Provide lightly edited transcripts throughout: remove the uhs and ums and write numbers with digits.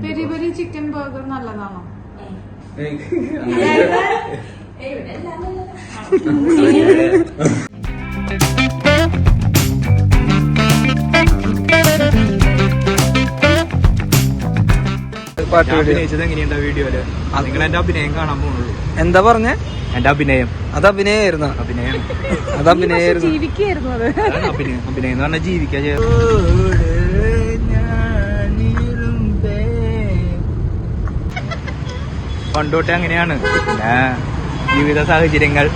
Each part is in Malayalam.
പെരി പെരി ചിക്കൻ ബർഗർ നല്ലതാണോ? അഭിനയിച്ചത് എങ്ങനെയുണ്ടോ വീഡിയോയില്? നിങ്ങൾ എന്റെ അഭിനയം കാണാൻ പോകുന്നുള്ളൂ. എന്താ പറഞ്ഞേ? എന്റെ അഭിനയം അത് അഭിനയായിരുന്നു. അഭിനയം ജീവിക്കായിരുന്നു. അത് അഭിനയം എന്ന് പറഞ്ഞാൽ ജീവിക്കാൻ പണ്ടോട്ടെ അങ്ങനെയാണ്. പിന്നെ ജീവിത സാഹചര്യങ്ങൾ.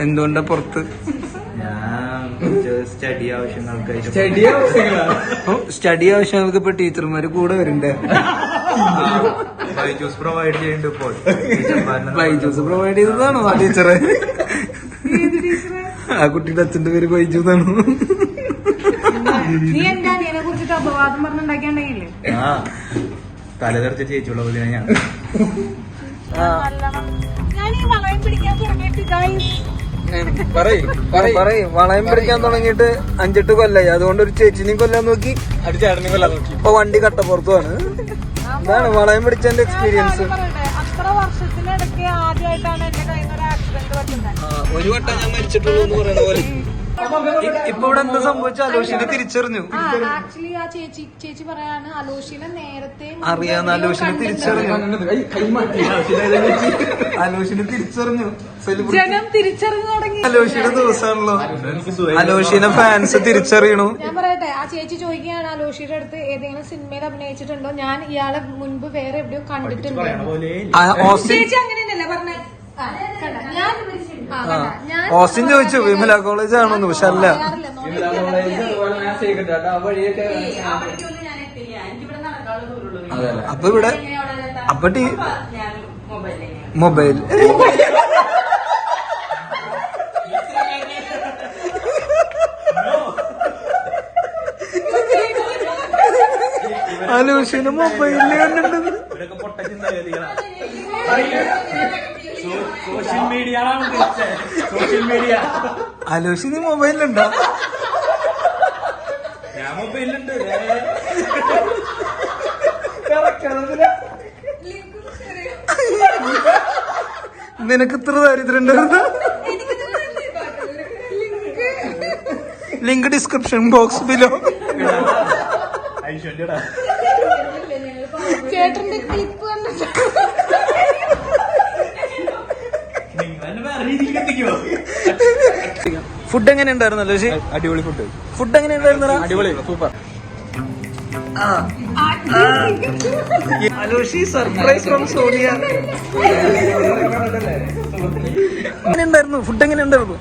എന്തുകൊണ്ടാ പുറത്ത്? സ്റ്റഡി ആവശ്യങ്ങൾക്ക് സ്റ്റഡി ആവശ്യങ്ങൾക്ക് ഇപ്പൊ ടീച്ചർമാര് കൂടെ വരണ്ടേ? ബൈജൂസ് പ്രൊവൈഡ് ചെയ്യുന്നുണ്ട് ഇപ്പോൾ. ബൈജൂസ് പ്രൊവൈഡ് ചെയ്തതാണോ ആ ടീച്ചറെ? ആ കുട്ടിയുടെ അച്ഛന്റെ പേര് ബൈജു എന്നാണ്. നീ എന്റെ അനിയനെ കുറിച്ചിട്ട് അപവാദം പറഞ്ഞുണ്ടാക്കിയാണ്ടെങ്കിലേ തലതെറിച്ച ചേച്ചിയുള്ള പോലെ ഞാൻ ഈ വളയം പിടിക്കാൻ തുടങ്ങിയിട്ട് പറയും വളയം പിടിക്കാൻ തുടങ്ങിയിട്ട് 5-8 കൊല്ലായി. അതുകൊണ്ട് ഒരു ചേച്ചിനെയും കൊല്ലാൻ നോക്കി, ചേട്ടനെ കൊല്ലാൻ നോക്കി. ഇപ്പൊ വണ്ടി കട്ടപ്പുറത്തുമാണ്. ഇതാണ് വളയം പിടിച്ചതിന്റെ എക്സ്പീരിയൻസ്. അത്ര വർഷത്തിനിടയ്ക്ക് ആദ്യമായിട്ടാണ് എന്റെ കയ്യിൽ നിന്ന് ഒരു ആക്സിഡന്റ് പറ്റുന്നത്. ഒരു വട്ടം ഞാൻ മരിച്ചിട്ടുള്ളൂ എന്ന് പറയുന്ന പോലെ. ഇപ്പൊ ഇവിടെ എന്താ സംഭവിച്ച? അലോഷിനെ തിരിച്ചറിഞ്ഞു. ആക്ച്വലി ആ ചേച്ചി പറയാണ് അലോഷിനെ നേരത്തെ അറിയാന്ന്. അലോഷിനെ തിരിച്ചറിഞ്ഞു. അലോഷിനെ തിരിച്ചറിഞ്ഞു. ജനം തിരിച്ചറിഞ്ഞു തുടങ്ങി. അലോഷിയുടെ ദിവസമാണല്ലോ. അലോഷിനെ ഫാൻസ് തിരിച്ചറിയണു. ഞാൻ പറയട്ടെ, ആ ചേച്ചി ചോദിക്കുകയാണ് അലോഷിയുടെ അടുത്ത് ഏതെങ്കിലും സിനിമയിൽ അഭിനയിച്ചിട്ടുണ്ടോ? ഞാൻ ഇയാളെ മുൻപ് വേറെ എവിടെയോ കണ്ടിട്ടുണ്ട്. ചേച്ചി അങ്ങനെയല്ലേ പറഞ്ഞേ? ഓസ്റ്റിൻ ചോദിച്ചു വിമല കോളേജ് ആണോന്ന്. പക്ഷെ അല്ല. അപ്പൊ ഇവിടെ അപ്പൊ മൊബൈൽ അലോഷിന് മൊബൈലിൽ കണ്ടിട്ടുണ്ട്. സോഷ്യൽ മീഡിയ അലോഷിന് മൊബൈലുണ്ടോ? ഞാൻ മൊബൈലുണ്ട്. നിനക്ക് ഇത്ര ദാരിദ്ര്യം ഉണ്ടായിരുന്നു? Link description box below. ചേട്ടന്റെ ക്ലിപ്പ് കണ്ടിട്ട് ഫുഡ് എങ്ങനെ ഉണ്ടായിരുന്നല്ലോ? അടിപൊളി ഫുഡ്. ഫുഡ് എങ്ങനെ ഉണ്ടായിരുന്നോ? അടിപൊളി, super. Aloshi surprise from Sonia. എങ്ങനെ ഉണ്ടായിരുന്നു? ഫുഡ് എങ്ങനെ ഉണ്ടായിരുന്നു?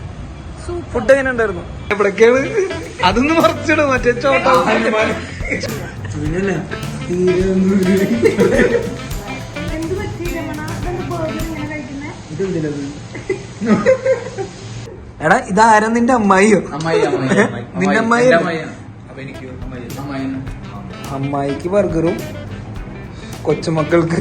ഫുഡ് എങ്ങനെ ഉണ്ടായിരുന്നു? എവിടേക്കാണ്? അതൊന്ന് മറിച്ചിടും. മറ്റേ ചോട്ടാ എടാ ഇതാരാ? നിന്റെ അമ്മായിയോ? നിന്റെ അമ്മായി. അമ്മായിക്ക് ബർഗറും കൊച്ചുമക്കൾക്ക്